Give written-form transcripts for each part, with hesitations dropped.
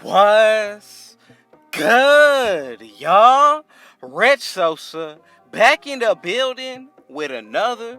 What's good, y'all? Red Sosa back in the building with another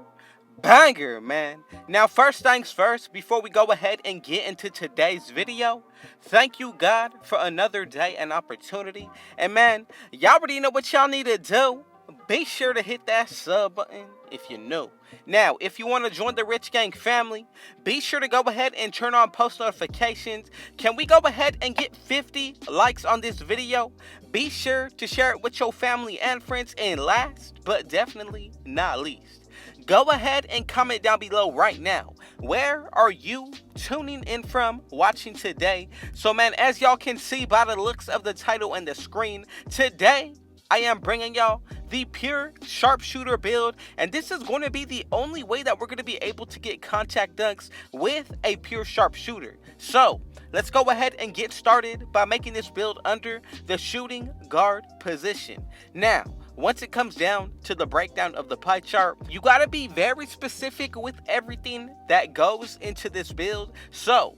banger, man. Now, first things first, before we go ahead and get into today's video, thank you, God, for another day and opportunity. And man, y'all already know what y'all need to do. Be sure to hit that sub button if you're new. Now, if you want to join the Rich Gang family, be sure to go ahead and turn on post notifications. Can we go ahead and get 50 likes on this video? Be sure to share it with your family and friends. And last, but definitely not least, go ahead and comment down below right now. Where are you tuning in from, watching today? So man, as y'all can see by the looks of the title and the screen, today I am bringing y'all the pure sharpshooter build, and this is going to be the only way that we're going to be able to get contact dunks with a pure sharpshooter. So let's go ahead and get started by making this build under the shooting guard position. Now, once it comes down to the breakdown of the pie chart, you got to be very specific with everything that goes into this build. So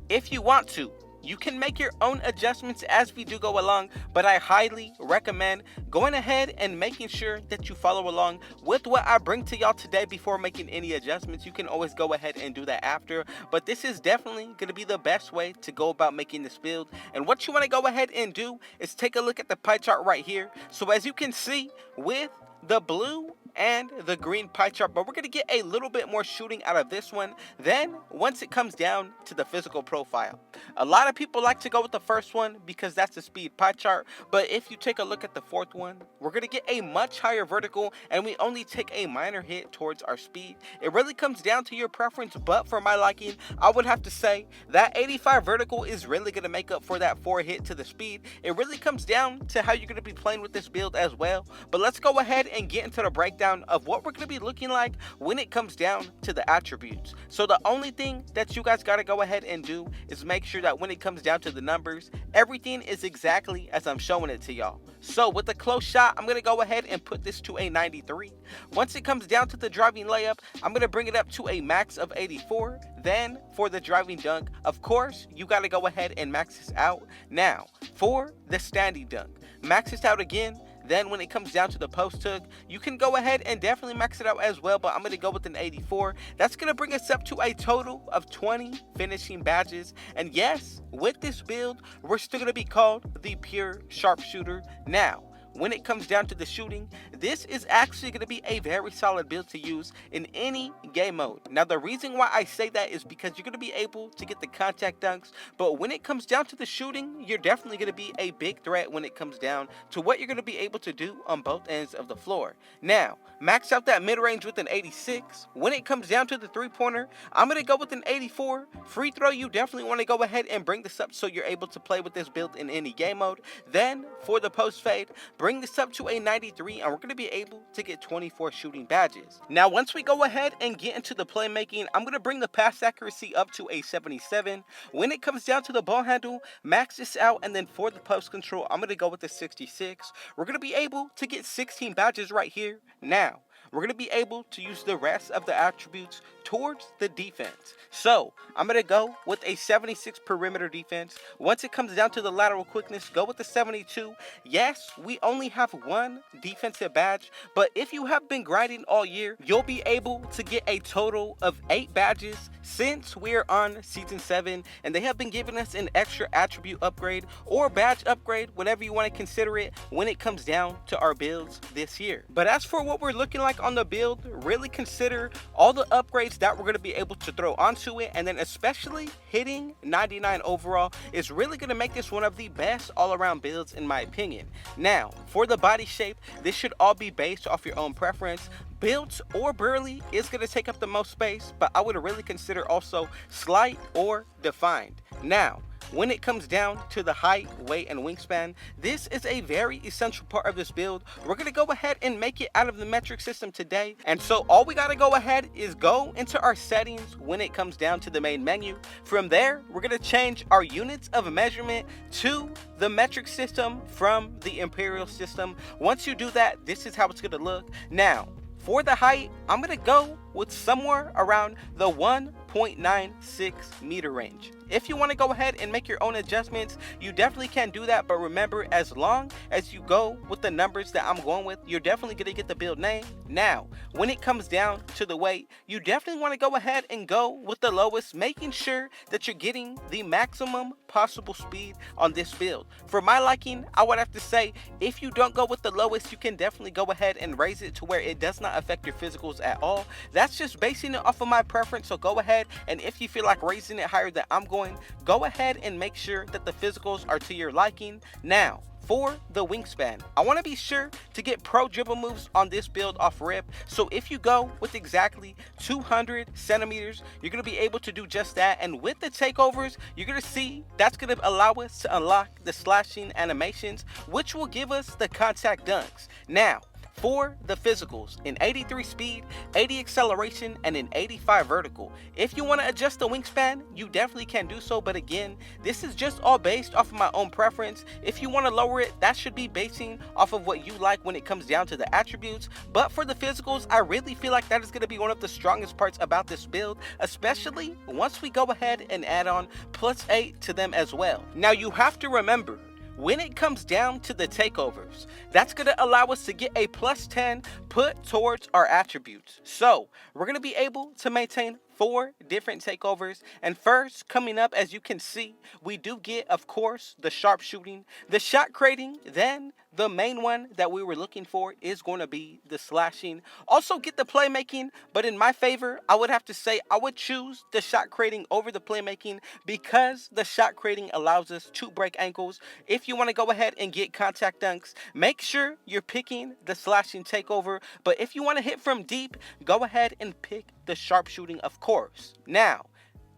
if you want to, you can make your own adjustments as we do go along, but I highly recommend going ahead and making sure that you follow along with what I bring to y'all today before making any adjustments. You can always go ahead and do that after, but this is definitely going to be the best way to go about making this build. And what you want to go ahead and do is take a look at the pie chart right here. So as you can see, with the blue and the green pie chart, but we're going to get a little bit more shooting out of this one then once it comes down to the physical profile. A lot of people like to go with the first one because that's the speed pie chart, but if you take a look at the fourth one, we're going to get a much higher vertical and we only take a minor hit towards our speed. It really comes down to your preference, but for my liking, I would have to say that 85 vertical is really going to make up for that 4 hit to the speed. It really comes down to how you're going to be playing with this build as well. But let's go ahead and get into the breakdown of what we're going to be looking like when it comes down to the attributes. So the only thing that you guys got to go ahead and do is make sure that when it comes down to the numbers, everything is exactly as I'm showing it to y'all. So with the close shot, I'm going to go ahead and put this to a 93. Once it comes down to the driving layup, I'm going to bring it up to a max of 84. Then for the driving dunk, of course, you got to go ahead and max this out. Now for the standing dunk, max this out again. Then when it comes down to the post hook, you can go ahead and definitely max it out as well, but I'm going to go with an 84. That's going to bring us up to a total of 20 finishing badges. And yes, with this build, we're still going to be called the pure sharpshooter. Now, when it comes down to the shooting, this is actually going to be a very solid build to use in any game mode. Now, the reason why I say that is because you're going to be able to get the contact dunks, but when it comes down to the shooting, you're definitely going to be a big threat when it comes down to what you're going to be able to do on both ends of the floor. Now, max out that mid-range with an 86. When it comes down to the three-pointer, I'm going to go with an 84. Free throw, you definitely want to go ahead and bring this up so you're able to play with this build in any game mode. Then, for the post fade, bring this up to a 93 and we're going to be able to get 24 shooting badges. Now once we go ahead and get into the playmaking, I'm going to bring the pass accuracy up to a 77. When it comes down to the ball handle, max this out, and then for the post control, I'm going to go with the 66. We're going to be able to get 16 badges right here. Now we're going to be able to use the rest of the attributes towards the defense. So I'm going to go with a 76 perimeter defense. Once it comes down to the lateral quickness, go with the 72. Yes, we only have one defensive badge, but if you have been grinding all year, you'll be able to get a total of 8 badges since we're on season 7, and they have been giving us an extra attribute upgrade or badge upgrade, whatever you want to consider it, when it comes down to our builds this year. But as for what we're looking like on the build, really consider all the upgrades that we're going to be able to throw onto it, and then especially hitting 99 overall is really going to make this one of the best all-around builds in my opinion. Now for the body shape, this should all be based off your own preference. Built or burly is going to take up the most space, but I would really consider also slight or defined. Now when it comes down to the height, weight, and wingspan, this is a very essential part of this build. We're going to go ahead and make it out of the metric system today. And so all we got to go ahead is go into our settings when it comes down to the main menu. From there, we're going to change our units of measurement to the metric system from the imperial system. Once you do that, this is how it's going to look. Now, for the height, I'm going to go with somewhere around the 1.96 meter range. If you want to go ahead and make your own adjustments, you definitely can do that, but remember, as long as you go with the numbers that I'm going with, you're definitely going to get the build name. Now, when it comes down to the weight, you definitely want to go ahead and go with the lowest, making sure that you're getting the maximum possible speed on this build. For my liking, I would have to say, if you don't go with the lowest, you can definitely go ahead and raise it to where it does not affect your physicals at all. That's just basing it off of my preference, so go ahead, and if you feel like raising it higher than I'm going, go ahead and make sure that the physicals are to your liking. Now, for the wingspan, I want to be sure to get pro dribble moves on this build off rip. So if you go with exactly 200 centimeters, you're going to be able to do just that. And with the takeovers, you're going to see that's going to allow us to unlock the slashing animations, which will give us the contact dunks. Now, for the physicals, an 83 speed, 80 acceleration, and an 85 vertical. If you want to adjust the wingspan, you definitely can do so, but again, this is just all based off of my own preference. If you want to lower it, that should be basing off of what you like when it comes down to the attributes. But for the physicals, I really feel like that is going to be one of the strongest parts about this build, especially once we go ahead and add on +8 to them as well. Now, you have to remember, when it comes down to the takeovers, that's going to allow us to get a +10 put towards our attributes. So we're going to be able to maintain 4 different takeovers. And first, coming up, as you can see, we do get, of course, the sharpshooting, the shot creating, then the main one that we were looking for is going to be the slashing. Also get the playmaking, but in my favor, I would have to say I would choose the shot creating over the playmaking because the shot creating allows us to break ankles. If you want to go ahead and get contact dunks, make sure you're picking the slashing takeover. But if you want to hit from deep, go ahead and pick the sharpshooting, of course. Now,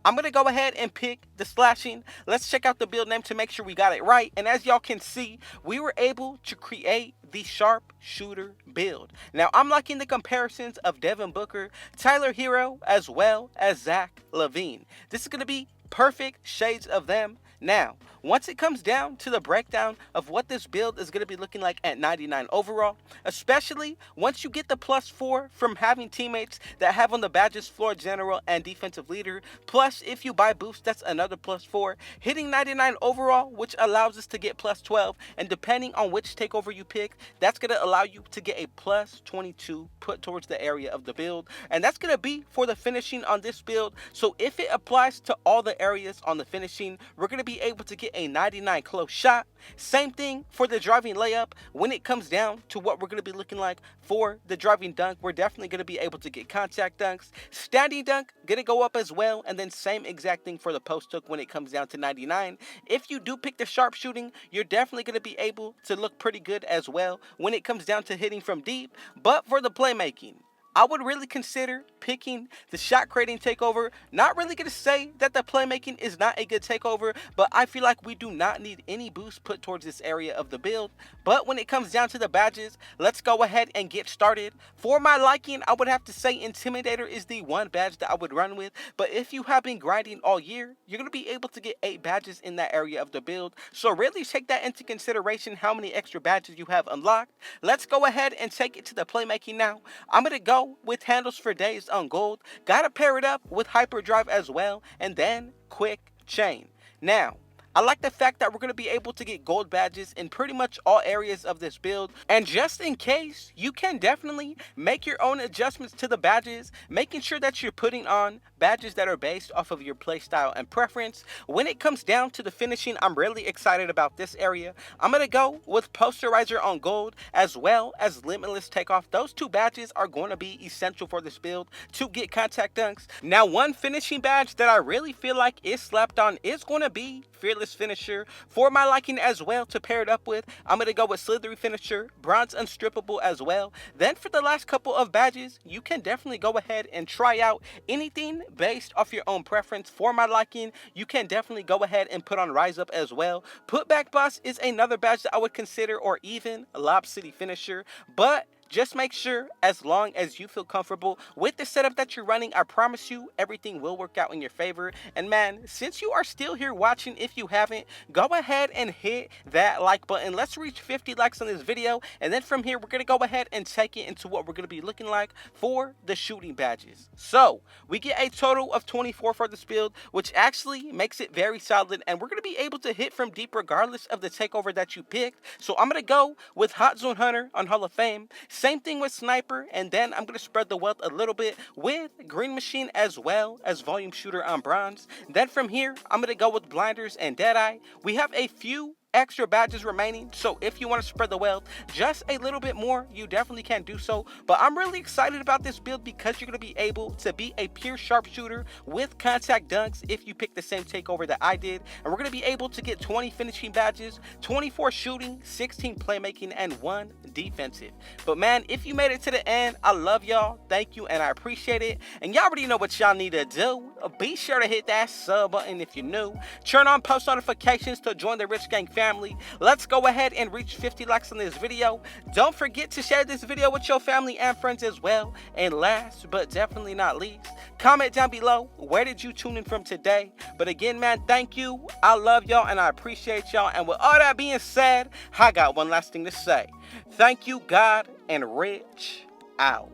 I'm going to go ahead and pick the slashing. Let's check out the build name to make sure we got it right. And as y'all can see, we were able to create the Sharpshooter build. Now, I'm liking the comparisons of Devin Booker, Tyler Hero, as well as Zach LaVine. This is going to be perfect shades of them. Now, once it comes down to the breakdown of what this build is going to be looking like at 99 overall, especially once you get the +4 from having teammates that have on the badges floor general and defensive leader, plus if you buy boost, that's another +4, hitting 99 overall, which allows us to get +12, and depending on which takeover you pick, that's going to allow you to get a +22 put towards the area of the build, and that's going to be for the finishing on this build. So if it applies to all the areas on the finishing, we're going to be able to get a 99 close shot. Same thing for the driving layup. When it comes down to what we're going to be looking like for the driving dunk, we're definitely going to be able to get contact dunks. Standing dunk, going to go up as well. And then same exact thing for the post hook when it comes down to 99. If you do pick the sharpshooting, you're definitely going to be able to look pretty good as well when it comes down to hitting from deep. But for the playmaking, I would really consider picking the shot creating takeover. Not really going to say that the playmaking is not a good takeover, but I feel like we do not need any boost put towards this area of the build. But when it comes down to the badges, let's go ahead and get started. For my liking, I would have to say Intimidator is the one badge that I would run with. But if you have been grinding all year, you're going to be able to get 8 badges in that area of the build. So really take that into consideration, how many extra badges you have unlocked. Let's go ahead and take it to the playmaking now. I'm going to go with handles for days on gold. Gotta pair it up with hyperdrive as well, and then quick chain. Now, I like the fact that we're going to be able to get gold badges in pretty much all areas of this build. And just in case, you can definitely make your own adjustments to the badges, making sure that you're putting on badges that are based off of your playstyle and preference. When it comes down to the finishing, I'm really excited about this area. I'm going to go with Posterizer on gold as well as Limitless Takeoff. Those 2 badges are going to be essential for this build to get contact dunks. Now, one finishing badge that I really feel like is slapped on is going to be Fearless Finisher. For my liking as well to pair it up with, I'm going to go with Slithery Finisher, Bronze Unstrippable as well. Then for the last couple of badges, you can definitely go ahead and try out anything based off your own preference. For my liking, you can definitely go ahead and put on Rise Up as well. Putback Boss is another badge that I would consider, or even Lob City Finisher. But Just make sure, as long as you feel comfortable with the setup that you're running, I promise you everything will work out in your favor. And man, since you are still here watching, if you haven't, go ahead and hit that like button. Let's reach 50 likes on this video, and then from here we're going to go ahead and take it into what we're going to be looking like for the shooting badges. So we get a total of 24 for this build, which actually makes it very solid, and we're going to be able to hit from deep regardless of the takeover that you picked. So I'm going to go with Hot Zone Hunter on Hall of Fame, same thing with Sniper, and then I'm going to spread the wealth a little bit with Green Machine as well as Volume Shooter on Bronze. Then from here I'm going to go with Blinders and Deadeye. We have a few extra badges remaining, so if you want to spread the wealth just a little bit more, you definitely can do so. But I'm really excited about this build because you're going to be able to be a pure sharpshooter with contact dunks if you pick the same takeover that I did, and we're going to be able to get 20 finishing badges, 24 shooting, 16 playmaking, and 1 defensive. But man, if you made it to the end, I love y'all, thank you, and I appreciate it. And y'all already know what y'all need to do. Be sure to hit that sub button if you're new, turn on post notifications to join the Rich Gang family. Let's go ahead and reach 50 likes on this video. Don't forget to share this video with your family and friends as well. And last but definitely not least, comment down below, where did you tune in from today? But again, man, thank you, I love y'all, and I appreciate y'all. And with all that being said, I got one last thing to say. Thank you, God, and Rich out.